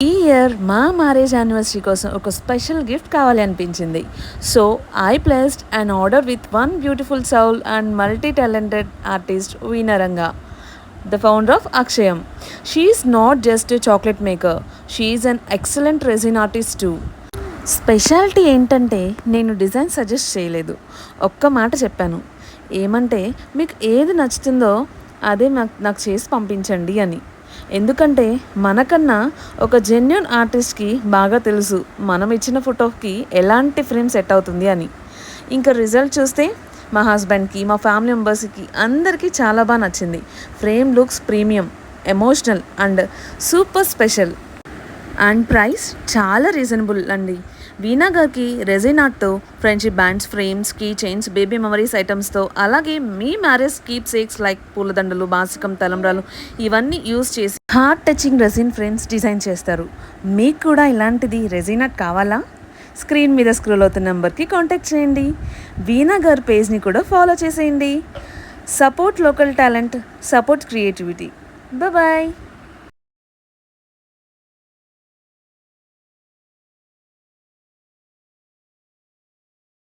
ఈ ఇయర్ మా marriage anniversary కోసం ఒక స్పెషల్ గిఫ్ట్ కావాలి అనిపించింది. So I placed an order with one beautiful soul and multi talented artist Veenaranga, the founder of Akshayam. She is not just a chocolate maker, she is an excellent resin artist too. Speciality ఏంటంటే నేను design suggest చేయలేదు, ఒక్క మాట చెప్పాను. ఏమంటే మీకు ఏది నచ్చుతుందో అదే నాకు చేసి పంపించండి అని. ఎందుకంటే మనకన్నా ఒక జెన్యూన్ ఆర్టిస్ట్కి బాగా తెలుసు మనం ఇచ్చిన ఫోటోకి ఎలాంటి ఫ్రేమ్ సెట్ అవుతుంది అని. ఇంకా రిజల్ట్ చూస్తే మా హస్బెండ్కి, మా ఫ్యామిలీ మెంబర్స్కి అందరికీ చాలా బాగా నచ్చింది. Frame looks premium, emotional and super special. And price చాలా రీజనబుల్ అండి. వీణా గారికి రెజిన్ ఆర్ట్తో friendship bands, frames, key chains, baby memories ఐటమ్స్తో, అలాగే మీ మ్యారేజ్ కీప్ సేక్స్ లైక్ పూలదండలు, బాసికం, తలంబ్రాలు ఇవన్నీ యూజ్ చేసి heart touching resin frames design చేస్తారు. మీకు కూడా ఇలాంటిది రెజిన్ ఆర్ట్ కావాలా? స్క్రీన్ మీద స్క్రోల్ అవుతున్న నెంబర్కి కాంటాక్ట్ చేయండి. వీణా గారి పేజ్ని కూడా ఫాలో చేసేయండి. Support local talent, support creativity. Bye.